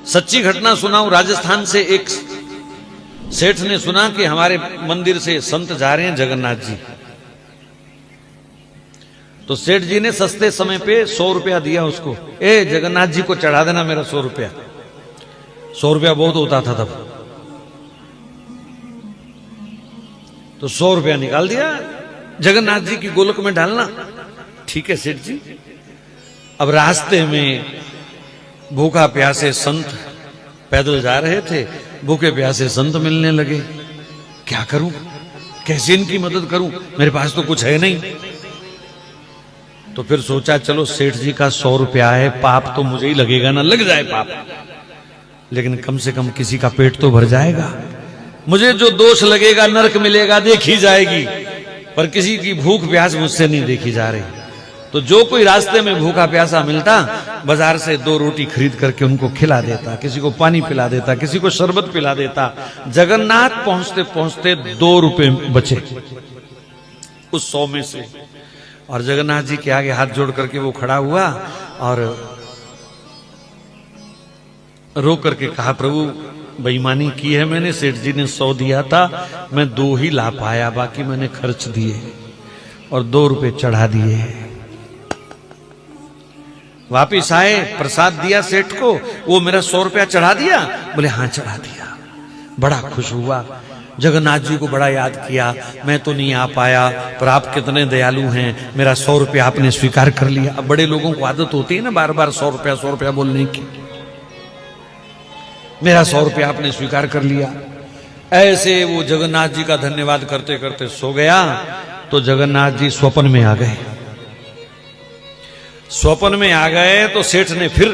सच्ची घटना सुनाऊं। राजस्थान से एक सेठ ने सुना कि हमारे मंदिर से संत जा रहे हैं जगन्नाथ जी। तो सेठ जी ने सस्ते समय पे 100 रुपया दिया उसको। ए जगन्नाथ जी को चढ़ा देना मेरा 100 रुपया। 100 रुपया बहुत होता था तब। तो 100 रुपया निकाल दिया, जगन्नाथ जी की गोलक में डालना। ठीक है सेठ जी। अब रास्ते में भूखा प्यासे संत पैदल जा रहे थे। भूखे प्यासे संत मिलने लगे। क्या करूं, कैसे इनकी मदद करूं, मेरे पास तो कुछ है नहीं। तो फिर सोचा चलो सेठ जी का 100 रुपया है, पाप तो मुझे ही लगेगा ना, लग जाए पाप, लेकिन कम से कम किसी का पेट तो भर जाएगा। मुझे जो दोष लगेगा, नरक मिलेगा, देखी जाएगी, पर किसी की भूख प्यास मुझसे नहीं देखी जा रही। तो जो कोई रास्ते में भूखा प्यासा मिलता, बाजार से 2 रोटी खरीद करके उनको खिला देता, किसी को पानी पिला देता, किसी को शरबत पिला देता। जगन्नाथ पहुंचते पहुंचते 2 रुपए बचे उस 100 में से। और जगन्नाथ जी के आगे हाथ जोड़ करके वो खड़ा हुआ और रो करके कहा, प्रभु बेईमानी की है मैंने, सेठ जी ने 100 दिया था, मैं 2 ही ला पाया, बाकी मैंने खर्च दिए और 2 रुपए चढ़ा दिए। वापिस आए, प्रसाद दिया सेठ को, वो मेरा 100 रुपया चढ़ा दिया? बोले हाँ चढ़ा दिया। बड़ा खुश हुआ, जगन्नाथ जी को बड़ा याद किया, मैं तो नहीं आ पाया, पर आप कितने दयालु हैं, मेरा 100 रुपया आपने स्वीकार कर लिया। अब बड़े लोगों को आदत होती है ना बार बार 100 रुपया बोलने की। मेरा 100 रुपया आपने स्वीकार कर लिया। ऐसे वो जगन्नाथ जी का धन्यवाद करते करते सो गया। तो जगन्नाथ जी स्वप्न में आ गए। स्वप्न में आ गए तो सेठ ने फिर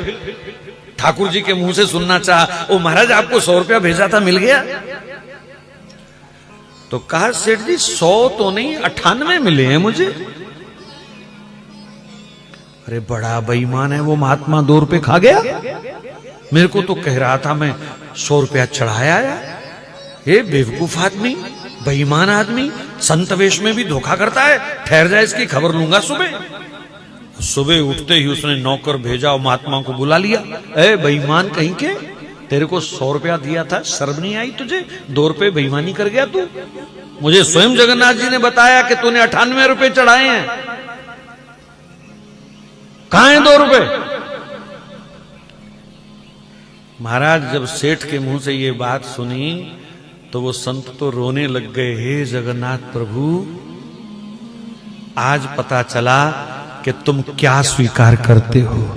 ठाकुर जी के मुंह से सुनना चाहा, ओ महाराज आपको 100 रुपया भेजा था, मिल गया? तो कहा सेठ जी 100 तो नहीं, 98 मिले हैं मुझे। अरे बड़ा बेईमान है वो महात्मा, 2 रुपए खा गया। मेरे को तो कह रहा था मैं 100 रुपया चढ़ाया है। ये बेवकूफ आदमी, बेईमान आदमी, संत वेश में भी धोखा करता है। ठहर जाए, इसकी खबर लूंगा सुबह। सुबह उठते ही उसने नौकर भेजा और महात्मा को बुला लिया। ए बेईमान कहीं के, तेरे को 100 रुपया दिया था, शर्म नहीं आई तुझे? 2 रुपए बेईमानी कर गया तू। मुझे स्वयं जगन्नाथ जी ने बताया कि तूने 98 रुपए चढ़ाए हैं। कहां है 2 रुपए? महाराज जब सेठ के मुंह से ये बात सुनी तो वो संत तो रोने लग गए। हे जगन्नाथ प्रभु, आज पता चला कि तुम क्या स्वीकार करते हो।